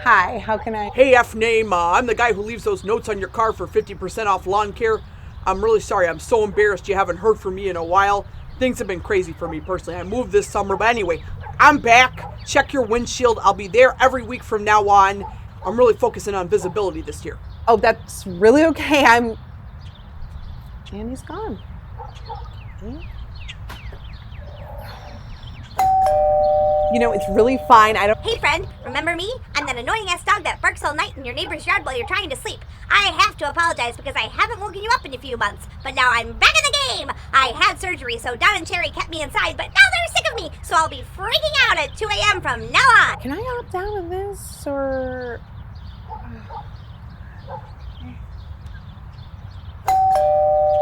Hi, how can I? Hey, F-name, I'm the guy who leaves those notes on your car for 50% off lawn care. I'm really sorry. I'm so embarrassed you haven't heard from me in a while. Things have been crazy for me personally. I moved this summer, but anyway, I'm back. Check your windshield. I'll be there every week from now on. I'm really focusing on visibility this year. Oh, that's really okay. And he's gone. You know, it's really fine. Hey friend, remember me? I'm that annoying ass dog that barks all night in your neighbor's yard while you're trying to sleep. I have to apologize because I haven't woken you up in a few months, but now I'm back in the game! I had surgery, so Don and Cherry kept me inside, but now they're sick of me, so I'll be freaking out at 2 a.m. from now on! Can I opt out of this, or...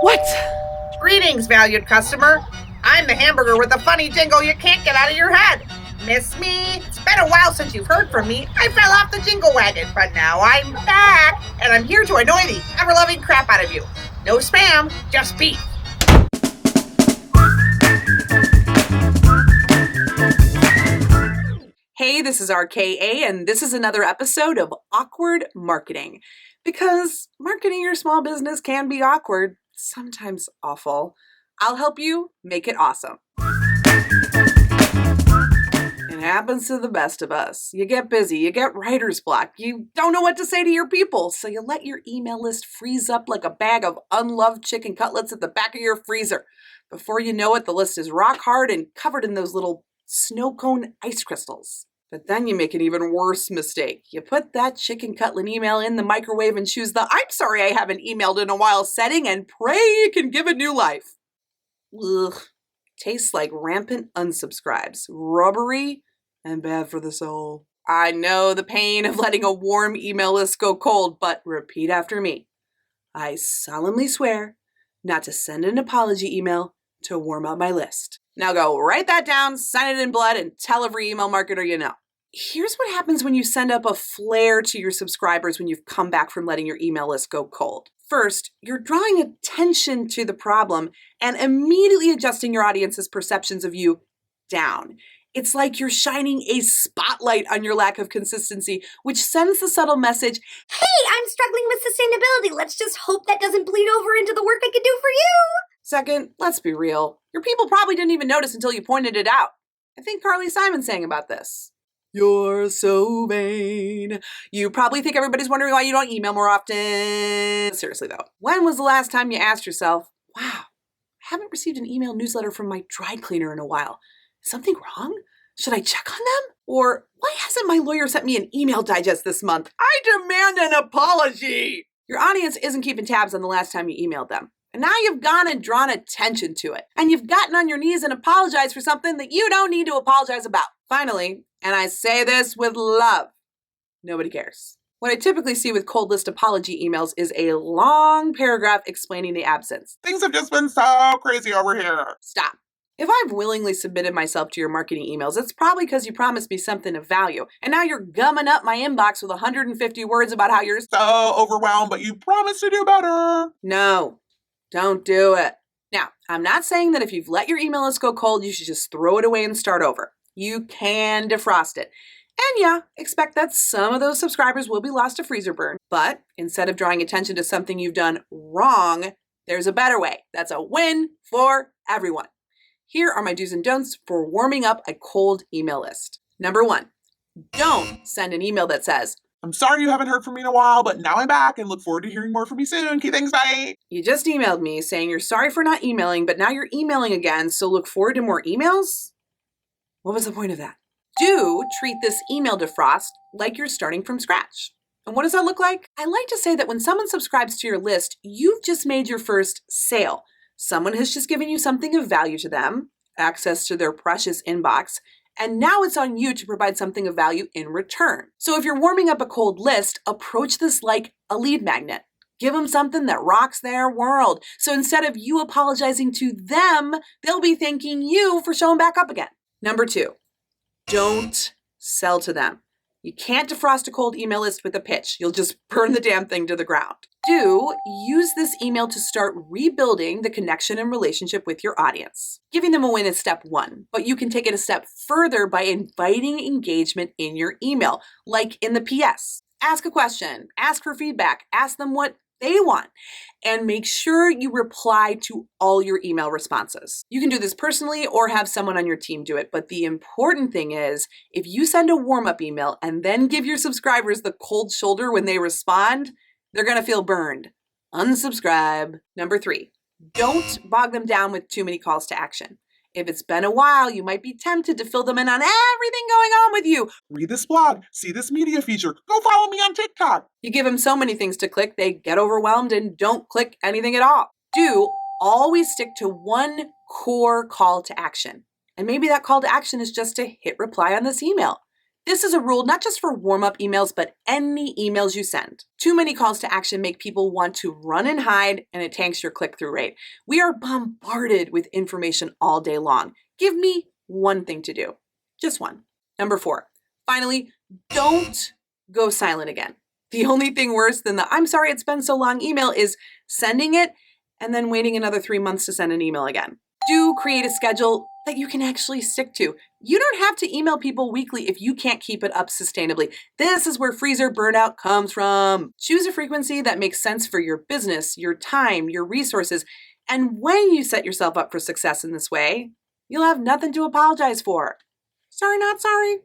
What? Greetings, valued customer. I'm the hamburger with the funny jingle you can't get out of your head. Miss me? It's been a while since you've heard from me. I fell off the jingle wagon, but now I'm back, and I'm here to annoy the ever-loving crap out of you. No spam, just beef. Hey, this is RKA, and this is another episode of Awkward Marketing. Because marketing your small business can be awkward, sometimes awful. I'll help you make it awesome. It happens to the best of us. You get busy, you get writer's block, you don't know what to say to your people, so you let your email list freeze up like a bag of unloved chicken cutlets at the back of your freezer. Before you know it, the list is rock hard and covered in those little snow cone ice crystals. But then you make an even worse mistake. You put that chicken cutlet email in the microwave and choose the "I'm sorry I haven't emailed in a while" setting and pray you can give it new life. Ugh. Tastes like rampant unsubscribes, rubbery, and bad for the soul. I know the pain of letting a warm email list go cold, but repeat after me. I solemnly swear not to send an apology email to warm up my list. Now go write that down, sign it in blood, and tell every email marketer you know. Here's what happens when you send up a flare to your subscribers when you've come back from letting your email list go cold. First, you're drawing attention to the problem and immediately adjusting your audience's perceptions of you down. It's like you're shining a spotlight on your lack of consistency, which sends the subtle message, Hey, I'm struggling with sustainability. Let's just hope that doesn't bleed over into the work I could do for you. Second, let's be real. Your people probably didn't even notice until you pointed it out. I think Carly Simon sang about this. You're so vain. You probably think everybody's wondering why you don't email more often. Seriously though, when was the last time you asked yourself, wow, I haven't received an email newsletter from my dry cleaner in a while. Is something wrong? Should I check on them? Or why hasn't my lawyer sent me an email digest this month? I demand an apology. Your audience isn't keeping tabs on the last time you emailed them. And now you've gone and drawn attention to it. And you've gotten on your knees and apologized for something that you don't need to apologize about. Finally, and I say this with love, nobody cares. What I typically see with cold list apology emails is a long paragraph explaining the absence. Things have just been so crazy over here. Stop. If I've willingly submitted myself to your marketing emails, it's probably because you promised me something of value. And now you're gumming up my inbox with 150 words about how you're So overwhelmed, but you promised to do better. No. Don't do it. Now, I'm not saying that if you've let your email list go cold, you should just throw it away and start over. You can defrost it. And yeah, expect that some of those subscribers will be lost to freezer burn. But instead of drawing attention to something you've done wrong, there's a better way. That's a win for everyone. Here are my do's and don'ts for warming up a cold email list. Number 1, don't send an email that says, I'm sorry you haven't heard from me in a while, but now I'm back and look forward to hearing more from you soon. Okay, thanks, bye. You just emailed me saying you're sorry for not emailing, but now you're emailing again, so look forward to more emails? What was the point of that? Do treat this email defrost like you're starting from scratch. And what does that look like? I like to say that when someone subscribes to your list, you've just made your first sale. Someone has just given you something of value to them, access to their precious inbox, and now it's on you to provide something of value in return. So if you're warming up a cold list, approach this like a lead magnet. Give them something that rocks their world. So instead of you apologizing to them, they'll be thanking you for showing back up again. Number 2, don't sell to them. You can't defrost a cold email list with a pitch. You'll just burn the damn thing to the ground. Do use this email to start rebuilding the connection and relationship with your audience. Giving them a win is step one, but you can take it a step further by inviting engagement in your email, like in the PS. Ask a question, ask for feedback, ask them what they want, and make sure you reply to all your email responses. You can do this personally or have someone on your team do it, but the important thing is if you send a warm-up email and then give your subscribers the cold shoulder when they respond, they're gonna feel burned. Unsubscribe. Number 3, don't bog them down with too many calls to action. If it's been a while, you might be tempted to fill them in on everything going on with you. Read this blog, see this media feature, go follow me on TikTok. You give them so many things to click, they get overwhelmed and don't click anything at all. Do always stick to one core call to action. And maybe that call to action is just to hit reply on this email. This is a rule not just for warm-up emails, but any emails you send. Too many calls to action make people want to run and hide, and it tanks your click-through rate. We are bombarded with information all day long. Give me one thing to do. Just one. Number 4, finally, don't go silent again. The only thing worse than the "I'm sorry it's been so long" email is sending it and then waiting another 3 months to send an email again. Do create a schedule that you can actually stick to. You don't have to email people weekly if you can't keep it up sustainably. This is where freezer burnout comes from. Choose a frequency that makes sense for your business, your time, your resources, and when you set yourself up for success in this way, you'll have nothing to apologize for. Sorry, not sorry.